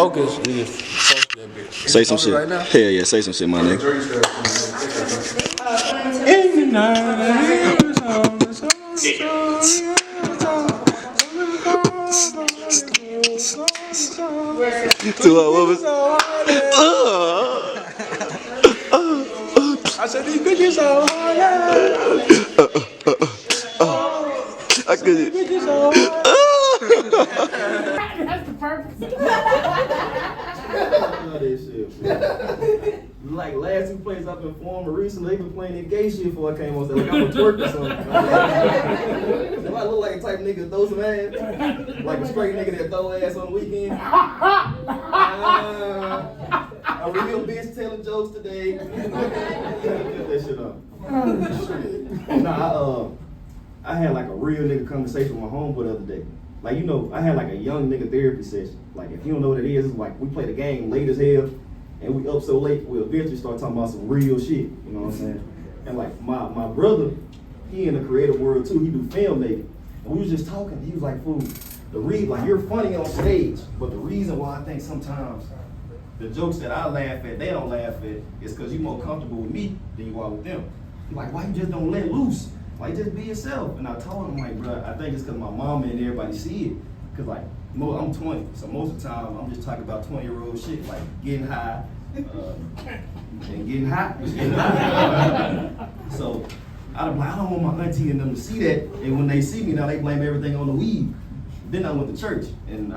Focus, nigga. Focus that bitch. Say some shit. Right now? Hell yeah, say some shit, my nigga. In the night, What was? I said these bitches are hard. I could. Bitches are That's the purpose. Like last two plays I've been performing recently, they been playing that gay shit before I came on stage. Like I'm a twerk or something. Do I look like a type of nigga that throw some ass? Like a straight nigga that throw ass on the weekend? A real bitch telling jokes today. Get that shit up. Nah, I had like a real nigga conversation with my homeboy the other day. Like, you know, I had like a young nigga therapy session. Like, if you don't know what it is, it's like we play the game late as hell, and we up so late, we eventually start talking about some real shit. You know what I'm saying? And like my brother, he in the creative world too. He do filmmaking, and we was just talking. He was like, "Fool, like you're funny on stage, but the reason why I think sometimes the jokes that I laugh at, they don't laugh at, is because you're more comfortable with me than you are with them. Like, why you just don't let loose? Like, just be yourself." And I told him, like, bro, I think it's because my mama and everybody see it. Because, like, I'm 20, so most of the time, I'm just talking about 20-year-old shit, like getting high, and getting hot. So, I don't want my auntie and them to see that, and when they see me, now they blame everything on the weed. Then I went to church, and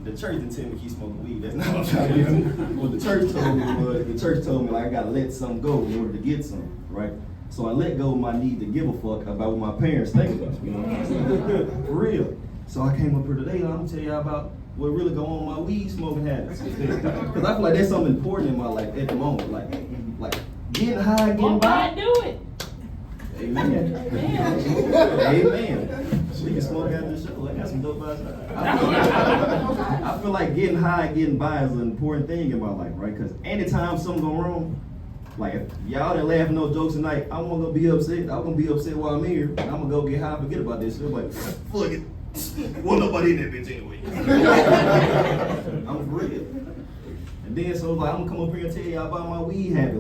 the church didn't tell me to keep smoking weed. That's not what I'm trying to get to. What the church told me was, like, I gotta let something go in order to get something, right? So I let go of my need to give a fuck about what my parents think about me, you know? For real. So I came up here today, and I'm gonna tell y'all about what really go on with my weed smoking habits. Because I feel like there's something important in my life at the moment, like getting high, getting by. Why do it? Amen. Amen. We can smoke after the show. I got some dope outside. I feel like getting high and getting by is an important thing in my life, right? Because anytime something go wrong, like if y'all didn't laugh at no jokes tonight, I'm gonna be upset. I'm gonna be upset while I'm here. And I'm gonna go get high and forget about this shit. I'm like, fuck it. Wasn't nobody in that bitch anyway. I'm for real. And then so like I'm gonna come up here and tell y'all about my weed habit.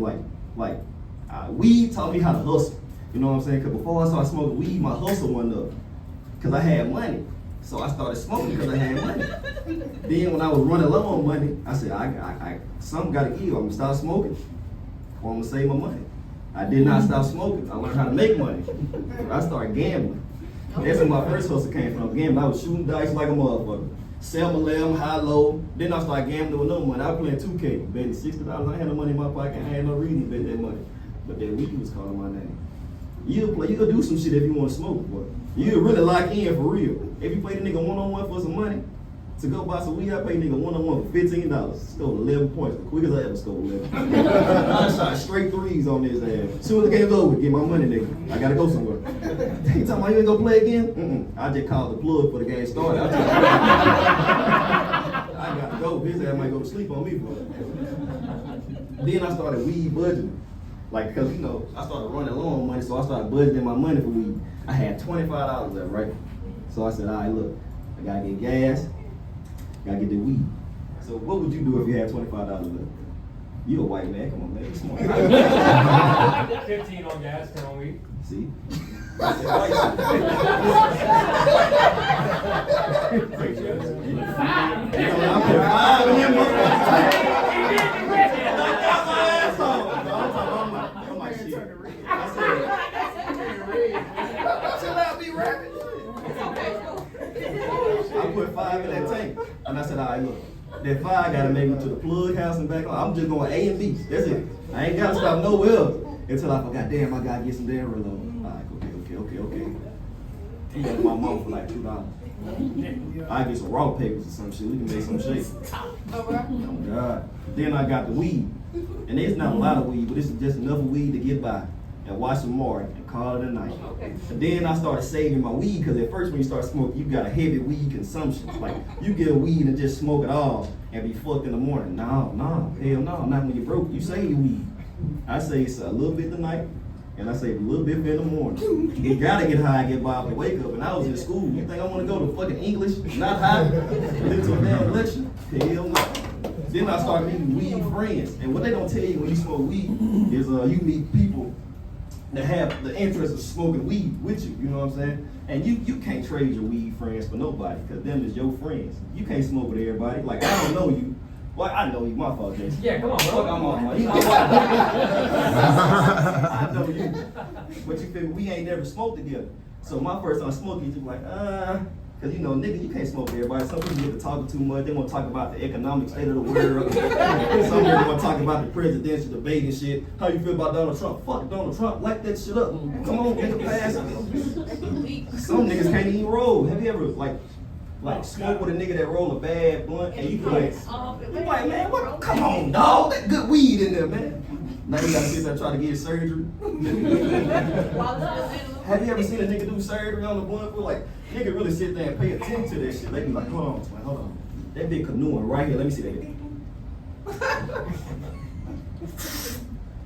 Weed taught me how to hustle. You know what I'm saying? Because before I started smoking weed, my hustle went up. Because I had money. So I started smoking because I had money. Then when I was running low on money, I said, I something got to give. I'm going to stop smoking or I'm going to save my money. I did not stop smoking. I learned how to make money. I started gambling. That's where my first hustle came from, gambling. I was shooting dice like a motherfucker. Sell my limb, high, low. Then I started gambling with no money. I was playing 2K, betting $60. I had no money in my pocket. I had no reason to bet that money. But that weed was calling my name. You'll do some shit if you want to smoke, boy. You'll really lock in for real. If you pay the nigga one-on-one for some money, to go buy some weed, I paid nigga one-on-one for $15. Stole 11 points, the quickest I ever stole 11. I shot straight threes on his ass. Soon as the game's over, get my money, nigga. I gotta go somewhere. You talking about you ain't gonna play again? I just called the plug for the game started. I gotta go. His ass might go to sleep on me for it. Then I started weed budgeting. Like, cause you know, I started running low on money, so I started budgeting my money for weed. I had $25 left, right? So I said, all right, look, I gotta get gas, gotta get the weed. So what would you do if you had $25 left? You a white man, come on, man, you smart. 15 on gas, 10 on weed. See? I put 5 in that tank, and I said, all right, look, that 5 gotta make me to the plug house and back on. I'm just going A and B. That's it. I ain't gotta stop nowhere else until I forgot. Damn, I gotta get some damn reload. All right, okay. He got my mom for like $2. I get some raw papers or some shit. We can make some shit. Oh God. Then I got the weed, and it's not a lot of weed, but it's just enough weed to get by. And watch some more and call it a night. Okay. And then I started saving my weed because at first when you start smoking, you got a heavy weed consumption. Like you get weed and just smoke it all and be fucked in the morning. No, hell no, not when you're broke. You save your weed. I save a little bit tonight and I save a little bit in the morning. You gotta get high and get by to wake up. And I was in school. You think I want to go to fucking English, not high, listen to a damn lecture? Hell no. Then I started meeting weed friends. And what they don't tell you when you smoke weed is you meet people that have the interest of smoking weed with you, you know what I'm saying? And you can't trade your weed friends for nobody, because them is your friends. You can't smoke with everybody. Like, I don't know you. Well, I know you, my fault, Jason. Yeah, come on, bro. Fuck, I'm on. I know you. But you feel me? We ain't never smoked together. So my first time smoking, you like, because you know, nigga, you can't smoke with everybody. Some people get to talking too much. They want to talk about the economic state of the world. Some people want to talk about the presidential debate and shit. How you feel about Donald Trump? Fuck Donald Trump. Light that shit up. Come on, nigga, pass it. Some niggas can't even roll. Have you ever, like smoke with a nigga that roll a bad blunt and you like, man, what? Come on, dog. That good weed in there, man. Now you gotta sit there and try to get surgery. Have you ever seen a nigga do surgery on the blunt? Like, nigga really sit there and pay attention to that shit. They be like, hold on, man, hold on. That big canoeing right here. Let me see that.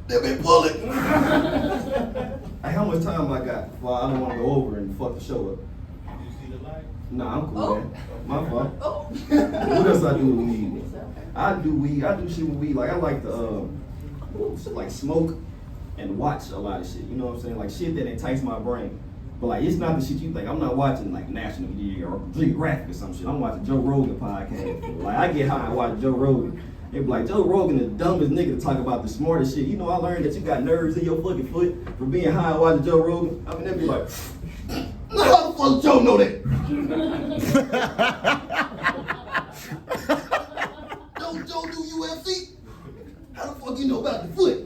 They been pulling. Hey, how much time I got? Well, I don't want to go over and fuck the show up. Nah, I'm cool, man. My fault. What else I do with weed? I do shit with weed. Like, I like to, like, smoke and watch a lot of shit. You know what I'm saying? Like, shit that entice my brain. But, like, it's not the shit you think. I'm not watching, like, National Geographic or some shit. I'm watching Joe Rogan podcast. Like, I get high and watch Joe Rogan. They be like, Joe Rogan the dumbest nigga to talk about the smartest shit. You know, I learned that you got nerves in your fucking foot from being high and watching Joe Rogan. I mean, they be like, how the fuck Joe know that? Don't Joe do UFC? How the fuck you know about the foot?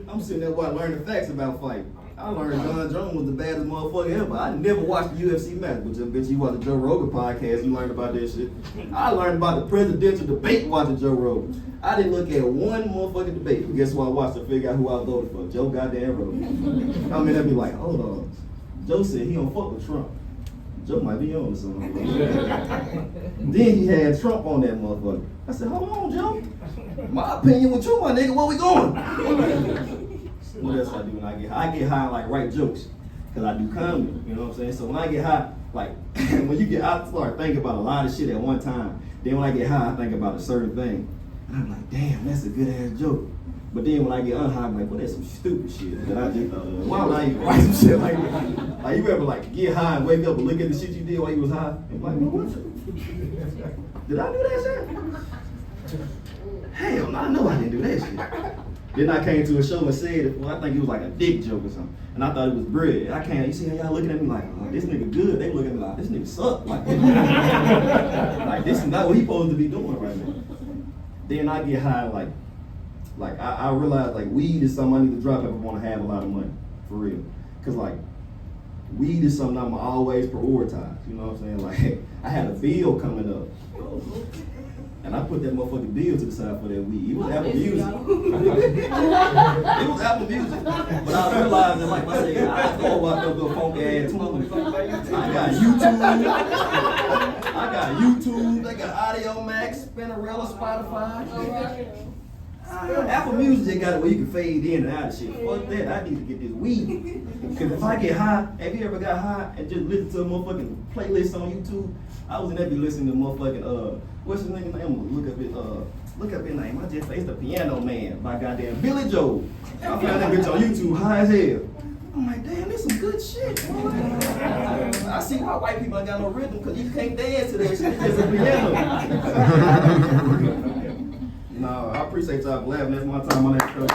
I'm sitting there learning facts about fighting. I learned John Jones was the baddest motherfucker ever. I never watched the UFC match, but bitch, you watch the Joe Rogan podcast, you learned about that shit. I learned about the presidential debate watching Joe Rogan. I didn't look at one motherfucking debate. But guess what I watched to figure out who I voted for? Joe goddamn Rogan. I mean, I'd be like, hold on. Joe said he don't fuck with Trump. Joe might be on to something. Then he had Trump on that motherfucker. I said, hold on, Joe. My opinion with you, my nigga, where we going? What else I do when I get high? I get high and like write jokes. Cause I do comedy, you know what I'm saying? So when I get high, like when you get high, I start thinking about a lot of shit at one time. Then when I get high, I think about a certain thing. And I'm like, damn, that's a good ass joke. But then when I get unhigh, I'm like, well, that's some stupid shit that I just why don't I even write some shit like that? Like you ever like get high and wake up and look at the shit you did while you was high? And like, well, what? Did I do that shit? Hell no, I know I didn't do that shit. Then I came to a show and said it, well, I think it was like a dick joke or something. And I thought it was bread. I can't, you see how y'all looking at me like, oh, this nigga good. They look at me like, this nigga suck. Like, like this is not what he supposed to be doing right now. Then I get high like I realize like weed is something I need to drop if I want to have a lot of money, for real. Cause like weed is something I'm always prioritize. You know what I'm saying? Like I had a bill coming up, and I put that motherfucking bill to the side for that weed. It was Apple Music. It was Apple Music. But I realized that like I said, I go watch those little funky ass movies. I got YouTube. I got Audio Max, Spinnerella, Spotify. Apple Music just got it where you can fade in and out of shit. Fuck that, I need to get this weed. Cause if I get high, have you ever got high and just listen to a motherfucking playlist on YouTube? I was in there be listening to motherfucking, what's his name? Look up his name. I just faced the Piano Man by goddamn Billy Joel. I found that bitch on YouTube high as hell. I'm like, damn, this some good shit. I see why white people ain't got no rhythm, cause you can't dance to that shit. It's a piano. No, I appreciate y'all for laughing. That's my time on that show.